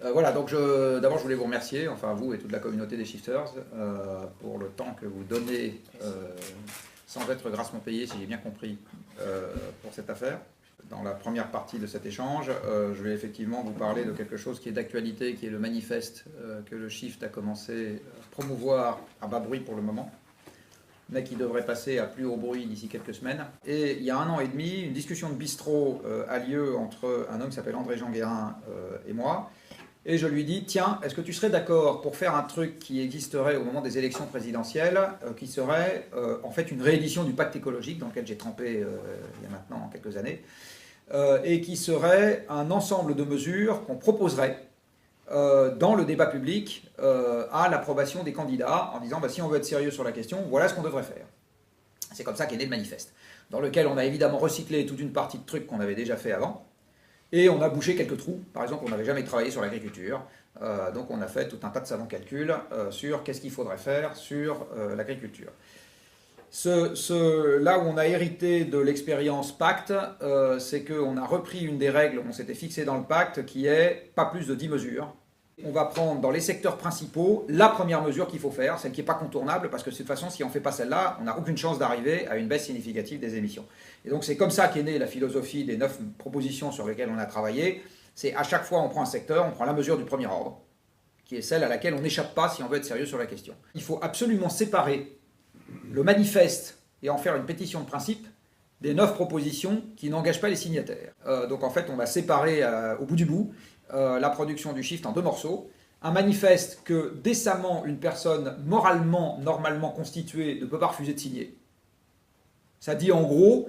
Voilà, donc d'abord je voulais vous remercier, enfin vous et toute la communauté des shifters, pour le temps que vous donnez, sans être grassement payé, si j'ai bien compris, pour cette affaire. Dans la première partie de cet échange, je vais effectivement vous parler de quelque chose qui est d'actualité, qui est le manifeste que le Shift a commencé à promouvoir à bas bruit pour le moment, mais qui devrait passer à plus haut bruit d'ici quelques semaines. Et il y a 1 an et demi, une discussion de bistrot a lieu entre un homme qui s'appelle André Jean Guérin et moi. Et je lui dis, tiens, est-ce que tu serais d'accord pour faire un truc qui existerait au moment des élections présidentielles, qui serait en fait une réédition du pacte écologique, dans lequel j'ai trempé il y a maintenant quelques années, et qui serait un ensemble de mesures qu'on proposerait dans le débat public à l'approbation des candidats, en disant, bah, si on veut être sérieux sur la question, voilà ce qu'on devrait faire. C'est comme ça qu'est né le manifeste, dans lequel on a évidemment recyclé toute une partie de trucs qu'on avait déjà fait avant, et on a bouché quelques trous. Par exemple, on n'avait jamais travaillé sur l'agriculture, donc on a fait tout un tas de savants calculs sur qu'est-ce qu'il faudrait faire sur l'agriculture. Là où on a hérité de l'expérience pacte, c'est qu'on a repris une des règles qu'on s'était fixées dans le pacte, qui est pas plus de 10 mesures. On va prendre dans les secteurs principaux la première mesure qu'il faut faire, celle qui n'est pas contournable, parce que de toute façon, si on ne fait pas celle-là, on n'a aucune chance d'arriver à une baisse significative des émissions. Et donc c'est comme ça qu'est née la philosophie des 9 propositions sur lesquelles on a travaillé. C'est à chaque fois on prend un secteur, on prend la mesure du premier ordre, qui est celle à laquelle on n'échappe pas si on veut être sérieux sur la question. Il faut absolument séparer le manifeste et en faire une pétition de principe des 9 propositions qui n'engagent pas les signataires. Donc en fait on va séparer au bout du bout la production du Shift en 2 morceaux. Un manifeste que décemment une personne moralement, normalement constituée ne peut pas refuser de signer. Ça dit en gros,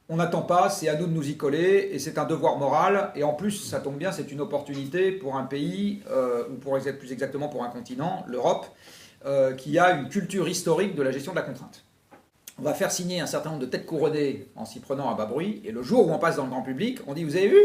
on n'attend pas, c'est à nous de nous y coller, et c'est un devoir moral, et en plus, ça tombe bien, c'est une opportunité pour un pays, ou plus exactement pour un continent, l'Europe, qui a une culture historique de la gestion de la contrainte. On va faire signer un certain nombre de têtes couronnées en s'y prenant à bas bruit, et le jour où on passe dans le grand public, on dit, vous avez vu ?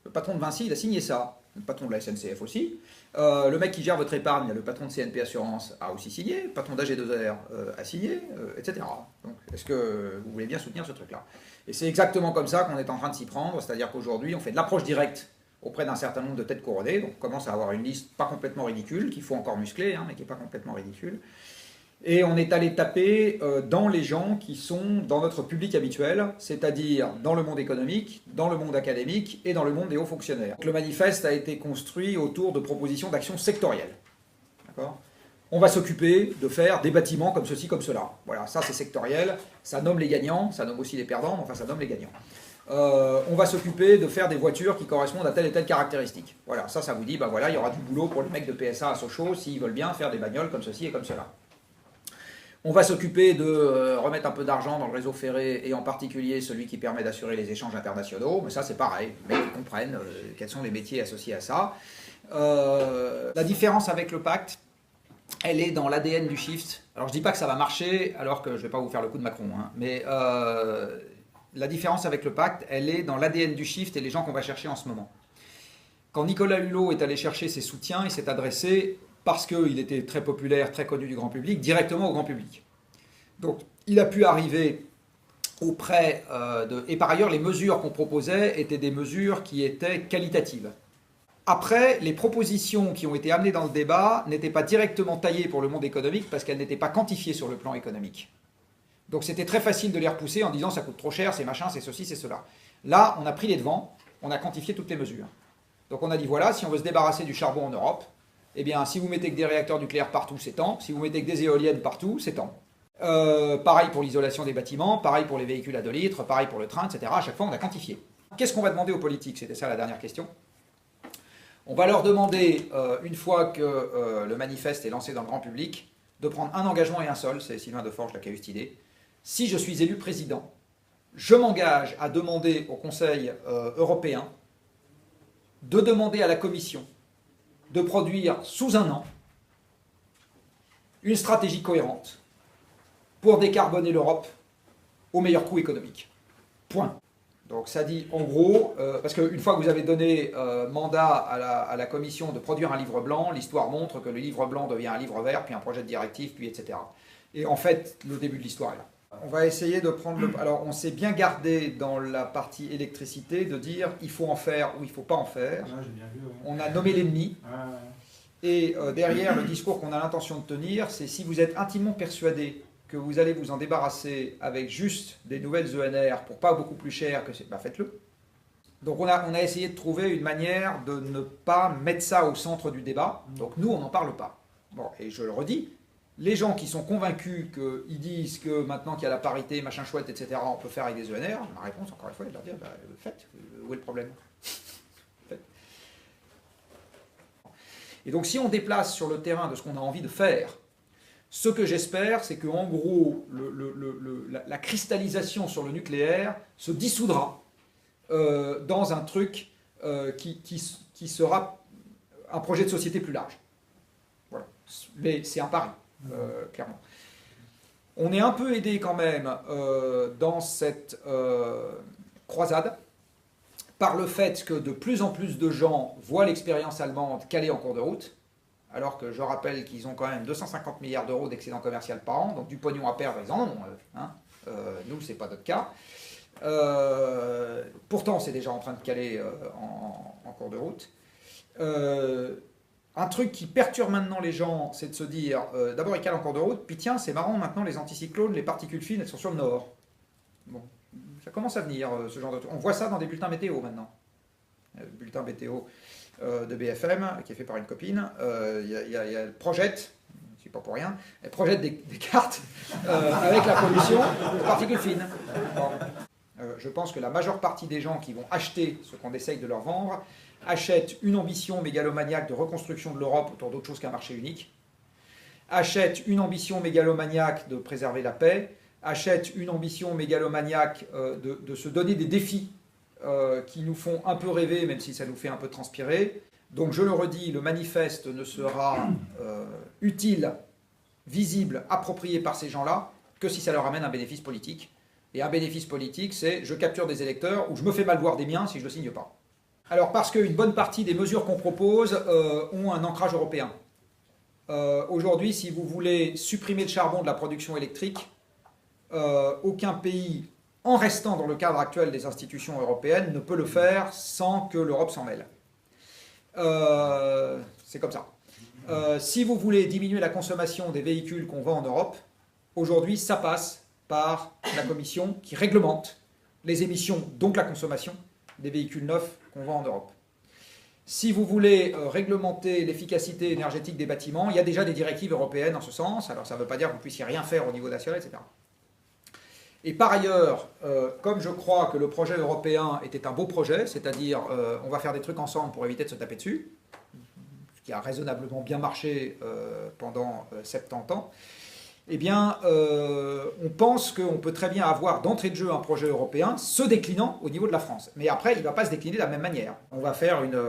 Le patron de Vinci, il a signé ça. Le patron de la SNCF aussi. Le mec qui gère votre épargne, le patron de CNP Assurance, a aussi signé. Le patron d'AG2R a signé, etc. Donc, est-ce que vous voulez bien soutenir ce truc-là? Et c'est exactement comme ça qu'on est en train de s'y prendre. C'est-à-dire qu'aujourd'hui, on fait de l'approche directe auprès d'un certain nombre de têtes couronnées. Donc, on commence à avoir une liste pas complètement ridicule, qu'il faut encore muscler, mais qui n'est pas complètement ridicule. Et on est allé taper dans les gens qui sont dans notre public habituel, c'est-à-dire dans le monde économique, dans le monde académique et dans le monde des hauts fonctionnaires. Donc le manifeste a été construit autour de propositions d'action sectorielles. On va s'occuper de faire des bâtiments comme ceci, comme cela. Voilà, ça c'est sectoriel, ça nomme les gagnants, ça nomme aussi les perdants, mais enfin ça nomme les gagnants. On va s'occuper de faire des voitures qui correspondent à telle et telle caractéristique. Voilà, ça vous dit, bah voilà, il y aura du boulot pour les mecs de PSA à Sochaux s'ils veulent bien faire des bagnoles comme ceci et comme cela. On va s'occuper de remettre un peu d'argent dans le réseau ferré, et en particulier celui qui permet d'assurer les échanges internationaux. Mais ça, c'est pareil. Les mecs comprennent quels sont les métiers associés à ça. La différence avec le pacte, elle est dans l'ADN du Shift. Alors, je ne dis pas que ça va marcher, alors que je ne vais pas vous faire le coup de Macron. Mais la différence avec le pacte, elle est dans l'ADN du Shift et les gens qu'on va chercher en ce moment. Quand Nicolas Hulot est allé chercher ses soutiens, il s'est adressé, parce qu'il était très populaire, très connu du grand public, directement au grand public. Donc il a pu arriver auprès de... Et par ailleurs, les mesures qu'on proposait étaient des mesures qui étaient qualitatives. Après, les propositions qui ont été amenées dans le débat n'étaient pas directement taillées pour le monde économique parce qu'elles n'étaient pas quantifiées sur le plan économique. Donc c'était très facile de les repousser en disant ça coûte trop cher, c'est machin, c'est ceci, c'est cela. Là, on a pris les devants, on a quantifié toutes les mesures. Donc on a dit voilà, si on veut se débarrasser du charbon en Europe, eh bien, si vous mettez que des réacteurs nucléaires partout, c'est tant. Si vous mettez que des éoliennes partout, c'est tant. Pareil pour l'isolation des bâtiments, pareil pour les véhicules à 2 litres, pareil pour le train, etc. À chaque fois, on a quantifié. Qu'est-ce qu'on va demander aux politiques? C'était ça la dernière question. On va leur demander, une fois que le manifeste est lancé dans le grand public, de prendre un engagement et un seul, c'est Sylvain Deforge qui a eu cette idée. Si je suis élu président, je m'engage à demander au Conseil européen de demander à la Commission de produire sous 1 an une stratégie cohérente pour décarboner l'Europe au meilleur coût économique. Point. Donc ça dit en gros, parce qu'une fois que vous avez donné mandat à la Commission de produire un livre blanc, l'histoire montre que le livre blanc devient un livre vert, puis un projet de directive, puis etc. Et en fait, le début de l'histoire est là. On va essayer de prendre le... Alors, on s'est bien gardé dans la partie électricité de dire il faut en faire ou il ne faut pas en faire. Ouais, j'ai bien vu, ouais. On a nommé l'ennemi. Ouais. Et derrière, le discours qu'on a l'intention de tenir, c'est si vous êtes intimement persuadé que vous allez vous en débarrasser avec juste des nouvelles ENR pour pas beaucoup plus cher que c'est, bah faites-le. Donc on a essayé de trouver une manière de ne pas mettre ça au centre du débat. Donc nous, on n'en parle pas. Bon, et je le redis, les gens qui sont convaincus qu'ils disent que maintenant qu'il y a la parité, machin chouette, etc., on peut faire avec des ENR, ma réponse, encore une fois, est de leur dire, bah, faites, où est le problème? Faites. Et donc si on déplace sur le terrain de ce qu'on a envie de faire, ce que j'espère, c'est qu'en gros, la cristallisation sur le nucléaire se dissoudra dans un truc qui sera un projet de société plus large. Voilà. Mais c'est un pari, clairement. On est un peu aidé quand même dans cette croisade par le fait que de plus en plus de gens voient l'expérience allemande caler en cours de route, alors que je rappelle qu'ils ont quand même 250 milliards d'euros d'excédent commercial par an, donc du pognon à perdre, ils en ont. Nous, ce n'est pas notre cas. Pourtant, c'est déjà en train de caler en cours de route. Un truc qui perturbe maintenant les gens, c'est de se dire, d'abord ils calent en cours de route, puis tiens, c'est marrant, maintenant les anticyclones, les particules fines, elles sont sur le nord. Bon, ça commence à venir, ce genre de truc. On voit ça dans des bulletins météo maintenant. Le bulletin météo de BFM, qui est fait par une copine, il y a le Project, c'est pas pour rien, elle projette des cartes avec la pollution de particules fines. Bon. Je pense que la majeure partie des gens qui vont acheter ce qu'on essaye de leur vendre achètent une ambition mégalomaniaque de reconstruction de l'Europe autour d'autre chose qu'un marché unique, achètent une ambition mégalomaniaque de préserver la paix, achètent une ambition mégalomaniaque de se donner des défis qui nous font un peu rêver, même si ça nous fait un peu transpirer. Donc je le redis, le manifeste ne sera utile, visible, approprié par ces gens-là que si ça leur amène un bénéfice politique. Et un bénéfice politique, c'est je capture des électeurs ou je me fais mal voir des miens si je ne le signe pas. Alors parce qu'une bonne partie des mesures qu'on propose ont un ancrage européen. Aujourd'hui, si vous voulez supprimer le charbon de la production électrique, aucun pays, en restant dans le cadre actuel des institutions européennes, ne peut le faire sans que l'Europe s'en mêle. C'est comme ça. Si vous voulez diminuer la consommation des véhicules qu'on vend en Europe, aujourd'hui, ça passe par la Commission qui réglemente les émissions, donc la consommation, des véhicules neufs qu'on vend en Europe. Si vous voulez réglementer l'efficacité énergétique des bâtiments, il y a déjà des directives européennes en ce sens, alors ça ne veut pas dire que vous ne puissiez rien faire au niveau national, etc. Et par ailleurs, comme je crois que le projet européen était un beau projet, c'est-à-dire on va faire des trucs ensemble pour éviter de se taper dessus, ce qui a raisonnablement bien marché pendant 70 ans, eh bien, on pense qu'on peut très bien avoir d'entrée de jeu un projet européen se déclinant au niveau de la France. Mais après, il ne va pas se décliner de la même manière. On va faire une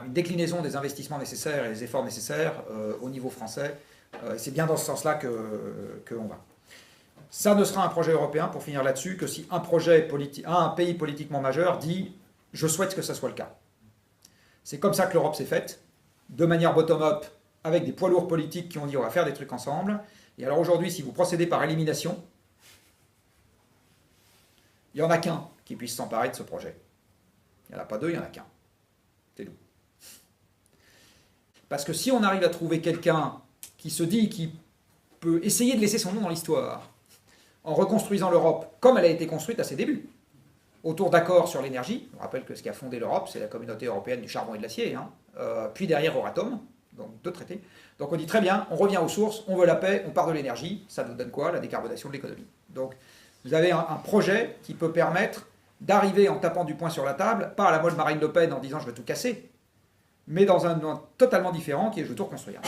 déclinaison des investissements nécessaires et des efforts nécessaires au niveau français. C'est bien dans ce sens-là qu'on va. Ça ne sera un projet européen, pour finir là-dessus, que si un pays politiquement majeur dit « je souhaite que ça soit le cas ». C'est comme ça que l'Europe s'est faite, de manière bottom-up, avec des poids lourds politiques qui ont dit « on va faire des trucs ensemble ». Et alors aujourd'hui, si vous procédez par élimination, il n'y en a qu'un qui puisse s'emparer de ce projet. Il n'y en a pas deux, il n'y en a qu'un. C'est nous. Parce que si on arrive à trouver quelqu'un qui se dit qu'il peut essayer de laisser son nom dans l'histoire, en reconstruisant l'Europe comme elle a été construite à ses débuts, autour d'accords sur l'énergie, on rappelle que ce qui a fondé l'Europe, c'est la communauté européenne du charbon et de l'acier, puis derrière Euratom, donc deux traités. Donc on dit très bien, on revient aux sources, on veut la paix, on part de l'énergie, ça nous donne quoi? La décarbonation de l'économie. Donc vous avez un projet qui peut permettre d'arriver en tapant du poing sur la table, pas à la mode Marine Le Pen en disant je veux tout casser, mais dans un totalement différent qui est je veux tout reconstruire.